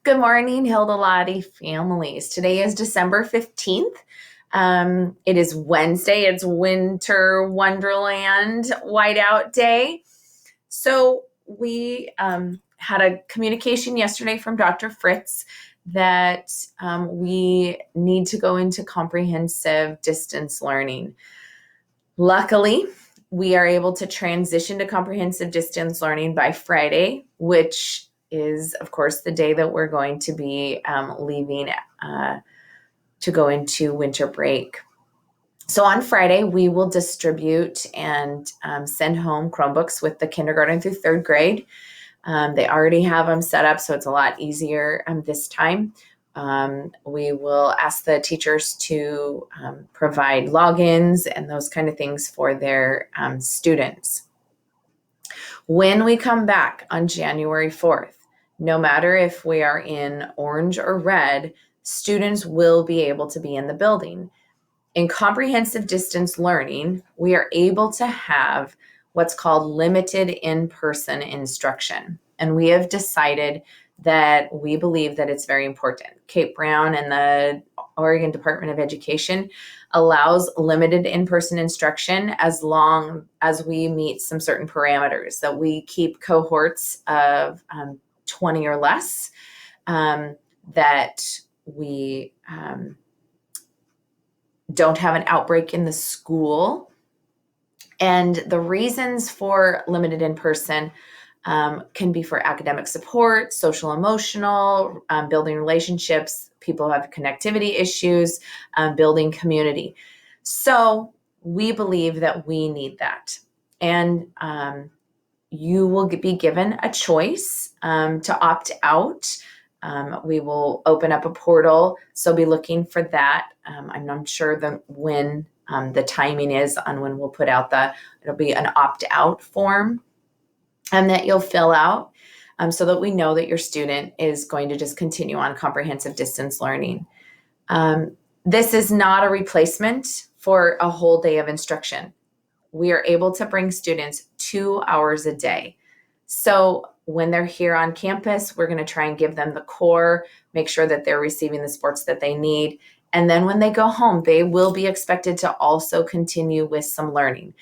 Good morning, Hilda Lottie families. Today is December 15th. It is Wednesday. It's Winter Wonderland Whiteout Day. So we had a communication yesterday from Dr. Fritz that we need to go into comprehensive distance learning. Luckily, we are able to transition to comprehensive distance learning by Friday, which is, of course, the day that we're going to be leaving to go into winter break. So on Friday, we will distribute and send home Chromebooks with the kindergarten through third grade. They already have them set up, so it's a lot easier this time. We will ask the teachers to provide logins and those kind of things for their students. When we come back on January 4th, no matter if we are in orange or red, students will be able to be in the building. In comprehensive distance learning, we are able to have what's called limited in-person instruction. And we have decided that we believe that it's very important. Kate Brown and the Oregon Department of Education allows limited in-person instruction as long as we meet some certain parameters, that we keep cohorts of 20 or less, that we don't have an outbreak in the school. And the reasons for limited in-person can be for academic support, social emotional, building relationships, people have connectivity issues, building community. So we believe that we need that. And you will be given a choice to opt out. We will open up a portal, so be looking for that. I'm not sure when the timing is on when we'll put out it'll be an opt-out form that you'll fill out so that we know that your student is going to just continue on comprehensive distance learning. This is not a replacement for a whole day of instruction. We are able to bring students 2 hours a day. So when they're here on campus, we're going to try and give them the core, make sure that they're receiving the supports that they need. And then when they go home, they will be expected to also continue with some learning.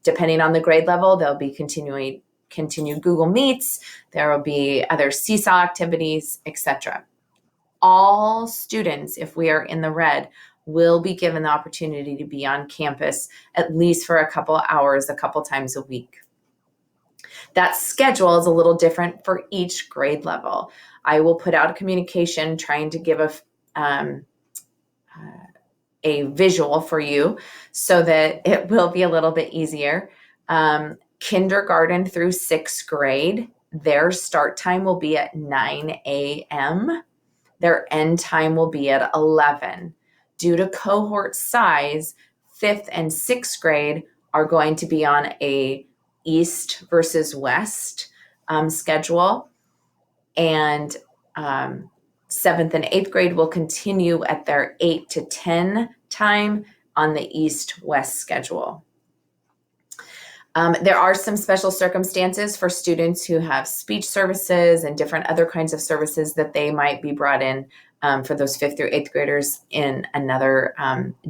Depending on the grade level, they'll be continue Google Meets, there will be other seesaw activities, etc. All students, if we are in the red, will be given the opportunity to be on campus at least for a couple hours, a couple times a week. That schedule is a little different for each grade level. I will put out a communication trying to give a visual for you so that it will be a little bit easier. Kindergarten through sixth grade, their start time will be at 9 a.m. Their end time will be at 11. Due to cohort size, fifth and sixth grade are going to be on a east versus west schedule. And seventh and eighth grade will continue at their 8 to 10 time on the east-west schedule. There are some special circumstances for students who have speech services and different other kinds of services that they might be brought in for those fifth through eighth graders in another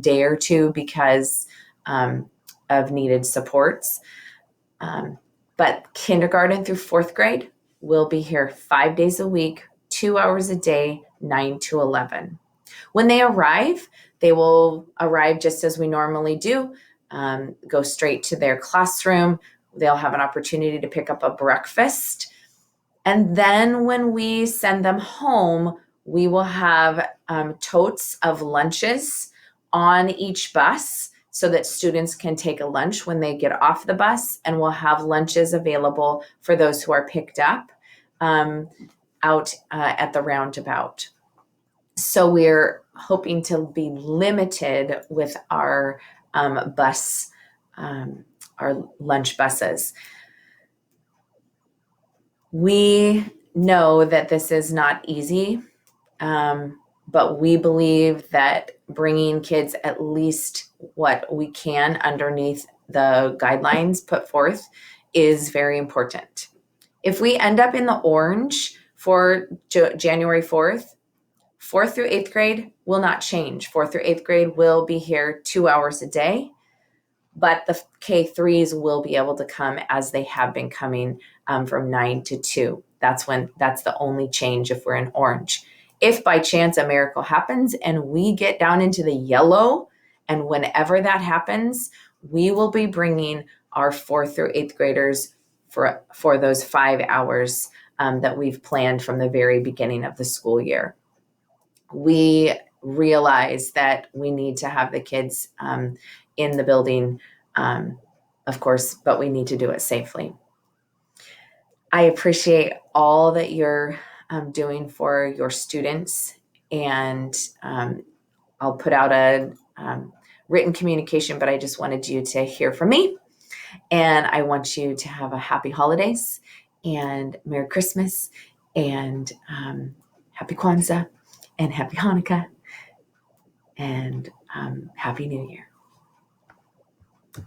day or two because of needed supports. But kindergarten through fourth grade will be here 5 days a week, 2 hours a day, 9 to 11. When they arrive, they will arrive just as we normally do. Go straight to their classroom. They'll have an opportunity to pick up a breakfast. And then when we send them home, we will have totes of lunches on each bus so that students can take a lunch when they get off the bus, and we'll have lunches available for those who are picked up out at the roundabout. So we're hoping to be limited with our bus, our lunch buses. We know that this is not easy, but we believe that bringing kids at least what we can underneath the guidelines put forth is very important. If we end up in the orange for January 4th. 4th through 8th grade will not change. 4th through 8th grade will be here 2 hours a day, but the K3s will be able to come as they have been coming from 9 to 2. That's the only change if we're in orange. If by chance a miracle happens and we get down into the yellow, and whenever that happens, we will be bringing our 4th through 8th graders for those 5 hours that we've planned from the very beginning of the school year. We realize that we need to have the kids in the building, of course, but we need to do it safely. I appreciate all that you're doing for your students, and I'll put out a written communication, but I just wanted you to hear from me, and I want you to have a happy holidays and Merry Christmas and Happy Kwanzaa and Happy Hanukkah and Happy New Year.